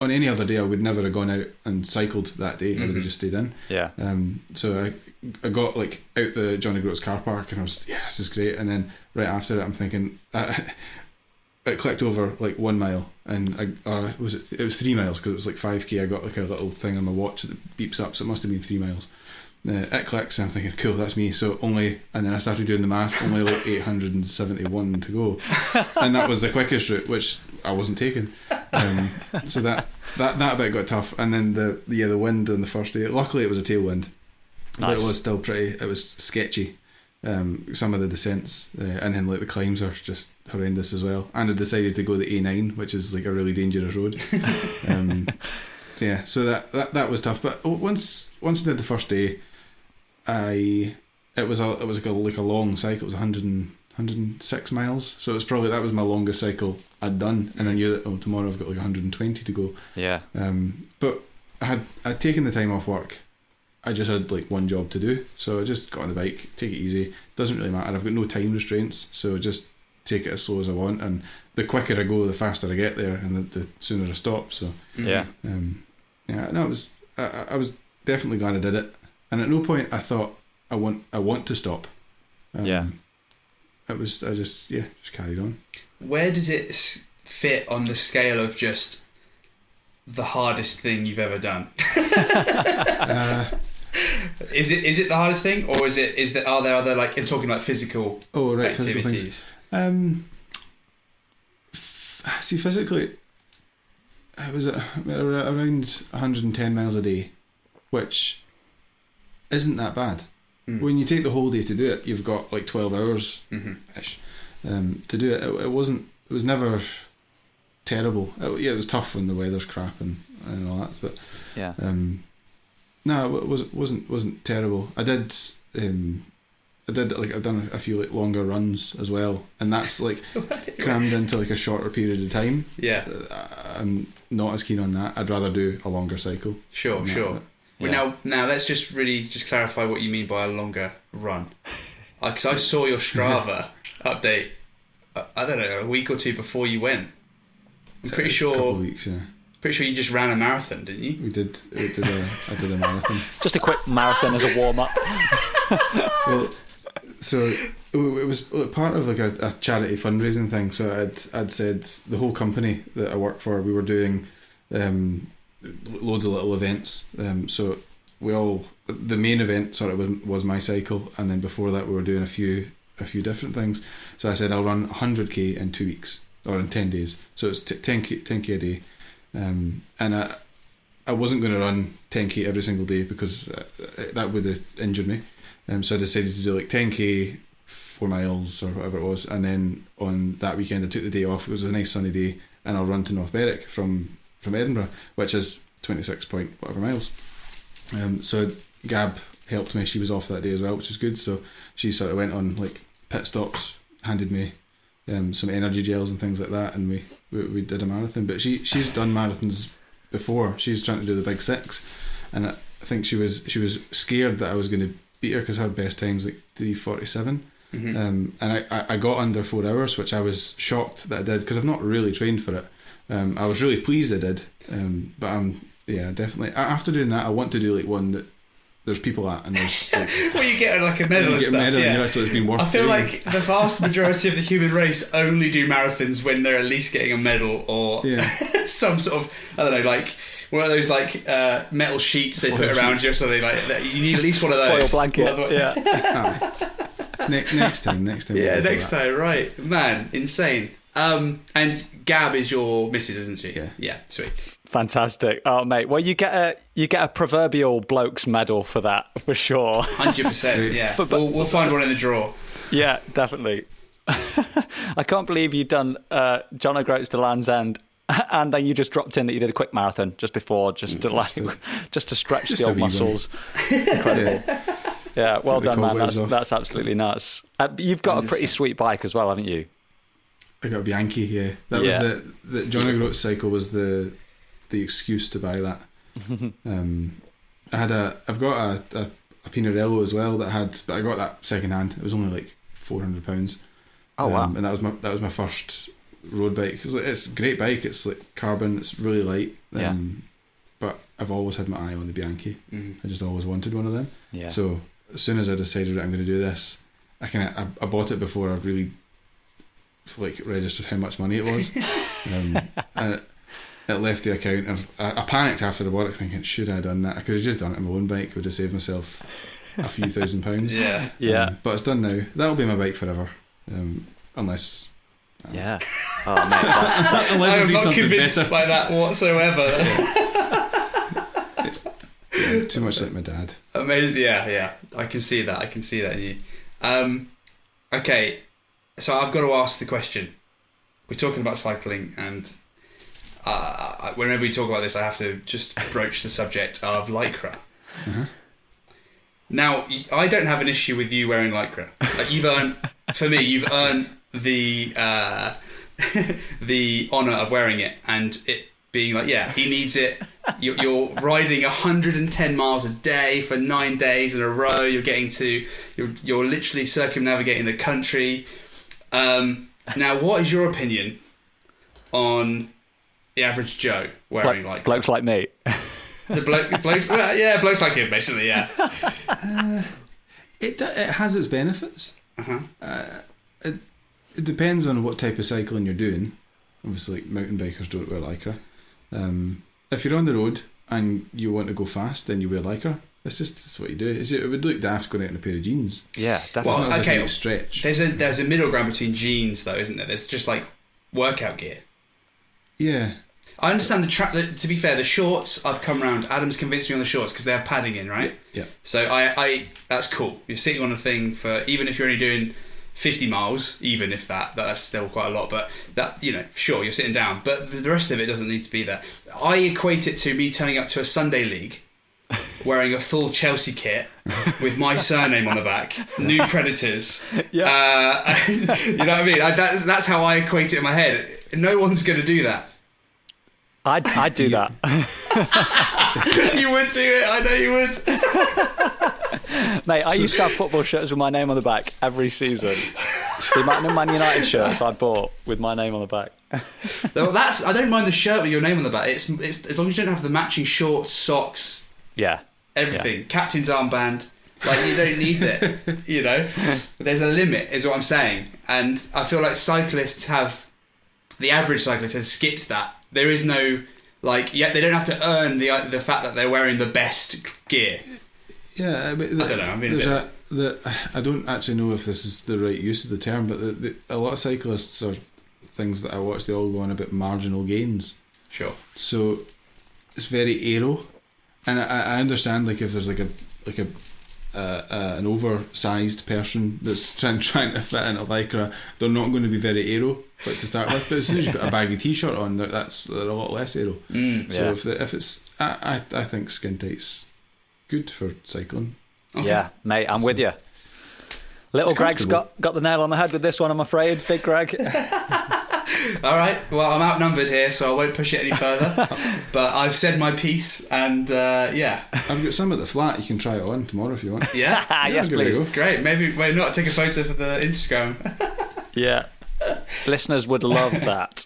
on any other day, I would never have gone out and cycled that day. I would have just stayed in. Yeah. So I got like out the Johnny Groats car park, and I was, this is great. And then right after it, I'm thinking, it clicked over like 1 mile, and it was 3 miles, because it was like 5k. I got like a little thing on my watch that beeps up, so it must have been 3 miles. It clicks, and I'm thinking, cool, that's me. So and then I started doing the math, only like 871 to go, and that was the quickest route, which I wasn't taking. So that bit got tough, and then the wind on the first day. Luckily, it was a tailwind, but it was still it was sketchy. Some of the descents, and then like the climbs are just horrendous as well. And I decided to go the A9, which is like a really dangerous road. So that was tough. But once I did the first day, it was like a long cycle. It was 106 miles. So it was probably, that was my longest cycle I'd done, and I knew that tomorrow I've got like 120 to go. Yeah. But I'd taken the time off work. I just had like one job to do, so I just got on the bike, take it easy. Doesn't really matter. I've got no time restraints, so just take it as slow as I want. And the quicker I go, the faster I get there, and the sooner I stop. So yeah. I was definitely glad I did it. And at no point I thought I want to stop. I just carried on. Where does it fit on the scale of just the hardest thing you've ever done? Is it the hardest thing, or are there other, like, I'm talking like physical activities? Physical see, physically, I was around 110 miles a day, which isn't that bad. When you take the whole day to do it, you've got like 12 hours ish to do it. It was never terrible. It was tough when the weather's crap and all that, but yeah. No, it wasn't terrible. I've done a few like longer runs as well, and that's like crammed into like a shorter period of time. Yeah, I'm not as keen on that. I'd rather do a longer cycle. Sure. Well, now let's just clarify what you mean by a longer run, because I saw your Strava update. I don't know, a week or two before you went. I'm pretty sure. A couple of weeks, yeah. Pretty sure you just ran a marathon, didn't you? I did a marathon. Just a quick marathon as a warm up. Well, so it was part of like a charity fundraising thing. So I'd said the whole company that I work for, we were doing loads of little events. So the main event sort of was my cycle, and then before that we were doing a few different things. So I said I'll run 100k in 2 weeks, or in 10 days. So it's 10k a day. And I wasn't going to run 10k every single day, because that would have injured me. So I decided to do like 10k, 4 miles or whatever it was, and then on that weekend I took the day off. It was a nice sunny day, and I'll run to North Berwick from Edinburgh, which is 26 point whatever miles. So Gab helped me. She was off that day as well, which was good. So she sort of went on like pit stops, handed me some energy gels and things like that, and we did a marathon. But she's done marathons before. She's trying to do the big 6, and I think she was scared that I was going to beat her, because her best time's like 3:47. And I got under 4 hours, which I was shocked that I did, because I've not really trained for it. I was really pleased I did, but I'm definitely, after doing that I want to do like one that there's people at, and there's like well, you get like a medal and stuff. So it's been worth. I feel doing. like the vast majority of the human race only do marathons when they're at least getting a medal or some sort of, I don't know, like one of those like metal sheets they put around you, so they like you need at least one of those. Foil blanket. Next time. Yeah, next time. Right, man, insane. And Gab is your missus, isn't she? Yeah, sweet. Fantastic. Oh, mate. Well, you get a proverbial Blokes medal for that, for sure. 100%. Yeah. We'll find one in the drawer. Yeah, definitely. I can't believe you've done John O'Groats to Land's End, and then you just dropped in that you did a quick marathon just before, just to stretch the old muscles. Incredible. Yeah, well done, man. That's absolutely nuts. You've got 100%. A pretty sweet bike as well, haven't you? I got a Bianchi. Yeah, that was the John O'Groats cycle was the excuse to buy that. I've got a Pinarello as well but I got that second hand. It was only like £400. Oh wow! And that was my first road bike. It's a great bike. It's like carbon. It's really light. But I've always had my eye on the Bianchi. I just always wanted one of them. Yeah. So as soon as I decided that I'm going to do this, I bought it before I really registered how much money it was. And it left the account, and I panicked after I bought it, thinking, should I have done that? I could have just done it on my own bike. Would have saved myself a few £1,000s. Yeah. But it's done now. That'll be my bike forever, unless. Yeah. Oh mate, that's I'm not convinced by that whatsoever. Too much like my dad. Amazing. Yeah. I can see that in you. Okay, so I've got to ask the question. We're talking about cycling, and whenever we talk about this, I have to just broach the subject of Lycra. Now, I don't have an issue with you wearing Lycra. Like, you've earned the the honour of wearing it, and it being like, yeah, he needs it. You're riding 110 miles a day for 9 days in a row. You're literally circumnavigating the country. Now, what is your opinion on the average Joe wearing Lycra? Blokes like me. The blokes, blokes like him, basically. Yeah. It has its benefits. It depends on what type of cycling you're doing. Obviously, like, mountain bikers don't wear Lycra. If you're on the road and you want to go fast, then you wear Lycra. It's what you do. It would look daft going out in a pair of jeans. Yeah, definitely. Well, It's not okay, like a stretch. there's a middle ground between jeans, though, isn't there? There's just like workout gear. Yeah. I understand to be fair, the shorts, I've come around. Adam's convinced me on the shorts because they have padding in, right? Yeah. So I that's cool. You're sitting on a thing for, even if you're only doing 50 miles, even if that's still quite a lot, but that, sure, you're sitting down, but the rest of it doesn't need to be there. I equate it to me turning up to a Sunday league wearing a full Chelsea kit with my surname on the back, New Predators. Yeah. You know what I mean? That's how I equate it in my head. No one's going to do that. I'd do that. You would do it. I know you would. Mate, I used to have football shirts with my name on the back every season. The amount of Man United shirts I bought with my name on the back. Well, I don't mind the shirt with your name on the back. It's as long as you don't have the matching shorts, socks, Yeah. everything. Yeah. Captain's armband. Like, you don't need it. There's a limit, is what I'm saying. And I feel like the average cyclist has skipped that. There is no, they don't have to earn the fact that they're wearing the best gear. Yeah, but I don't know. I mean, I don't actually know if this is the right use of the term, but a lot of cyclists, or things that I watch, they all go on about marginal gains. Sure. So it's very aero, and I understand, like, if there's an oversized person that's trying to fit in a Lycra, they're not going to be very aero, to start with. But as soon as you put a baggy t-shirt on, they're a lot less aero. So if it's, I think skin tight's good for cycling. Okay. Yeah, mate, I'm with you. Little Greg's got the nail on the head with this one, I'm afraid. Big Greg. All right, well, I'm outnumbered here, so I won't push it any further. But I've said my piece, and yeah. I've got some at the flat. You can try it on tomorrow if you want. Yeah? Yes, please. Great. Maybe why not take a photo for the Instagram? Yeah. Listeners would love that.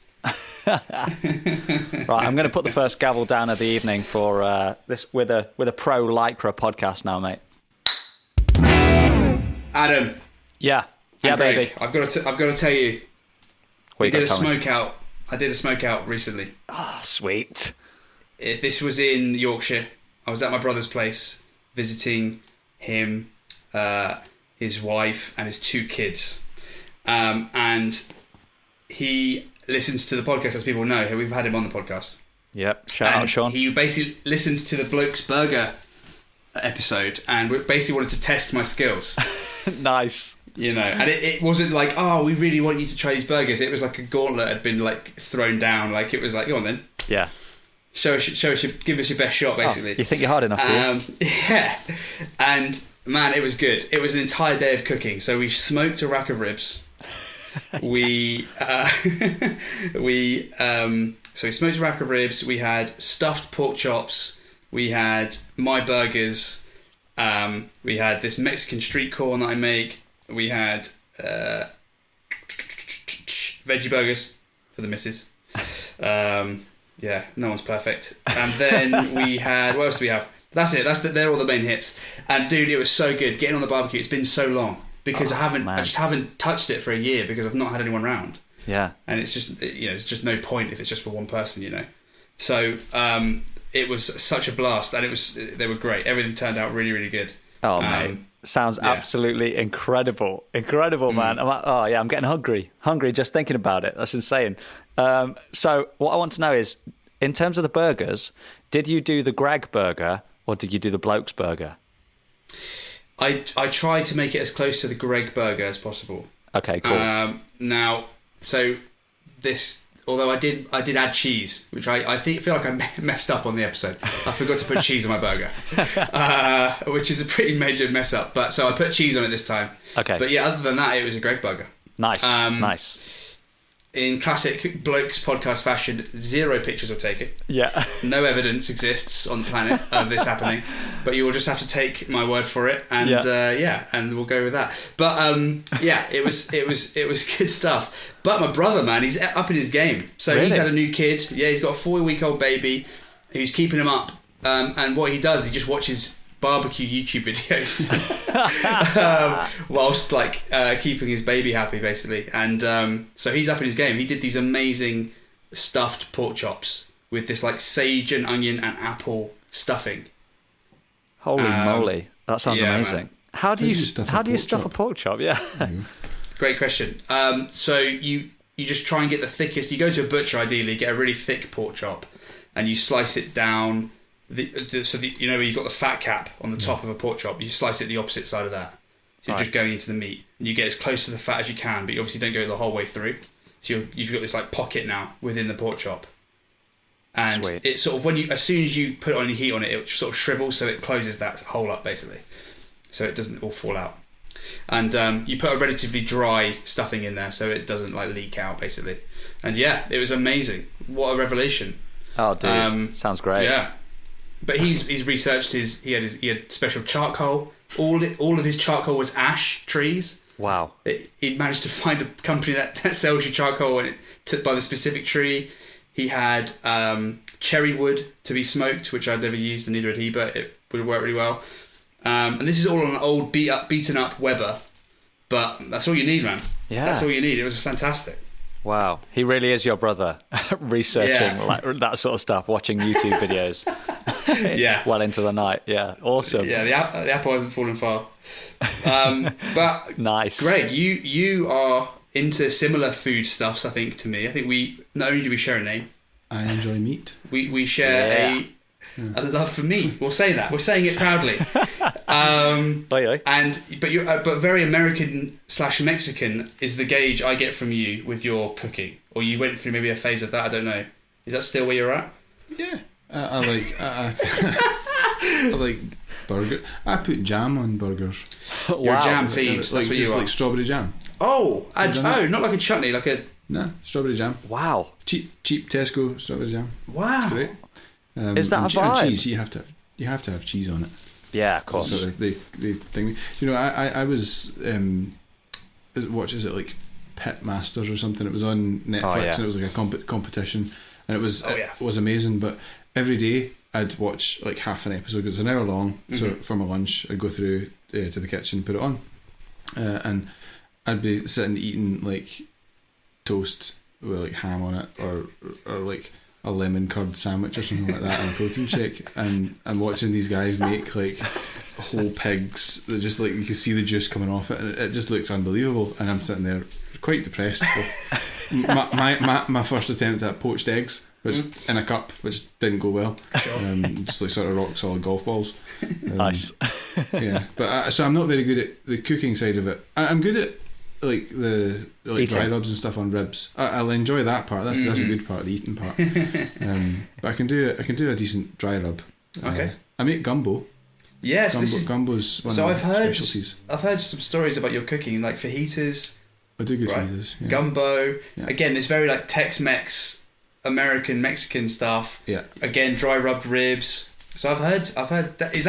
Right, I'm going to put the first gavel down of the evening for this with a pro Lycra podcast now, mate. Adam. Yeah, Greg, baby. I've got to tell you. I did a smoke out recently. Ah, sweet. This was in Yorkshire. I was at my brother's place visiting him, his wife, and his 2 kids. And he listens to the podcast, as people know. We've had him on the podcast. Yep. Shout out, Sean. He basically listened to the Blokes Burger episode and basically wanted to test my skills. Nice. And it wasn't like, oh, we really want you to try these burgers. It was like a gauntlet had been thrown down. Like, it was like, go on then. Yeah. Show us, give us your best shot, basically. Oh, you think you're hard enough, do you? Yeah. And man, it was good. It was an entire day of cooking. So we smoked a rack of ribs. We so we smoked a rack of ribs. We had stuffed pork chops. We had my burgers. We had this Mexican street corn that I make. We had veggie burgers. for the missus. Yeah, no one's perfect. And then we had, what else do we have? That's it. They're all the main hits. And dude, it was so good getting on the barbecue. It's been so long because I just haven't touched it for a year because I've not had anyone round. Yeah. And it's just, it's just no point if it's just for one person, So it was such a blast, and they were great. Everything turned out really, really good. Oh, mate. Sounds absolutely incredible. Incredible, man. I'm like, I'm getting hungry just thinking about it. That's insane. So what I want to know is, in terms of the burgers, did you do the Greg burger or did you do the Blokes burger? I tried to make it as close to the Greg burger as possible. Okay, cool. Now, so this, although I did add cheese, which I feel like I messed up on the episode. I forgot to put cheese on my burger, which is a pretty major mess up. But so I put cheese on it this time. Okay. But yeah, other than that, it was a Greg burger. Nice. Nice. In classic Blokes podcast fashion, 0 pictures were taken. Yeah. No evidence exists on the planet of this happening, but you will just have to take my word for it, and and we'll go with that. But it was good stuff. But my brother, man, he's up in his game. So Really? He's had a new kid. Yeah, he's got a 4-week-old baby who's keeping him up. And what he does, he just watches barbecue YouTube videos whilst keeping his baby happy, basically. And so he's up in his game. He did these amazing stuffed pork chops with this sage and onion and apple stuffing. Holy moly, that sounds amazing. Man. How do you stuff a pork chop? Yeah. Great question. So you just try and get the thickest. You go to a butcher, ideally, get a really thick pork chop, and you slice it down. Where you've got the fat cap on the top of a pork chop, you slice it the opposite side of that. So you're just going into the meat, and you get as close to the fat as you can, but you obviously don't go the whole way through. So you've got this pocket now within the pork chop, and Sweet. it's sort of as soon as you put any heat on it, it sort of shrivels, so it closes that hole up basically, so it doesn't all fall out. And you put a relatively dry stuffing in there, so it doesn't leak out basically. And yeah, it was amazing. What a revelation! Oh, dude, sounds great. Yeah. But he's researched he had special charcoal. All of his charcoal was ash trees. Wow. He managed to find a company that sells you charcoal and by the specific tree. He had cherry wood to be smoked, which I'd never used, and neither had he, but it would work really well. And this is all on an old beaten up Weber, but that's all you need, man. Yeah. That's all you need. It was fantastic. Wow, he really is your brother, researching that sort of stuff, watching YouTube videos. Well into the night. Yeah, awesome. Yeah, the apple hasn't fallen far. But nice. Greg, you are into similar food stuffs, I think, to me. I think we not only do we share a name. I enjoy meat. We share a love for meat. We'll say that. We're saying it proudly. But very American/Mexican is the gauge I get from you with your cooking. Or you went through maybe a phase of that. I don't know. Is that still where you're at? Yeah, I like burger. I put jam on burgers. You're a jam fiend. That's what you are. Like strawberry jam. Oh, not like a chutney, like a. No, strawberry jam. Wow. Cheap Tesco strawberry jam. Wow. It's great. Is that a vibe? And cheese, you have to have cheese on it. Yeah, of course. So the thing, I was is it like Pit Masters or something? It was on Netflix and it was like a competition, and it was amazing. But every day I'd watch half an episode because it's an hour long. Mm-hmm. So for my lunch, I'd go through to the kitchen, put it on, and I'd be sitting eating toast with ham on it, or a lemon curd sandwich or something like that, and a protein shake, and I'm watching these guys make whole pigs that just you can see the juice coming off it, and it just looks unbelievable, and I'm sitting there quite depressed with my first attempt at poached eggs, which in a cup, which didn't go well. Just sort of rock solid golf balls. Nice. Yeah, but so I'm not very good at the cooking side of it. I'm good at the dry rubs and stuff on ribs. I'll enjoy that part. That's a good part, the eating part. But I can do a decent dry rub. Okay. I make gumbo. Yes, gumbo's one of my specialties. I've heard some stories about your cooking, like fajitas. I do good fajitas. Yeah. Gumbo. Yeah. Again, this very Tex-Mex, American, Mexican stuff. Yeah. Again, dry rubbed ribs. So I've heard that. Is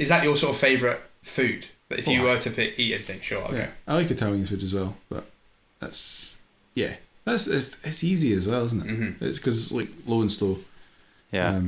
that your sort of favourite food? But if you were to eat anything, sure. Okay. Yeah, I like Italian food as well, but that's It's easy as well, isn't it? Mm-hmm. It's because it's like low and slow. Yeah.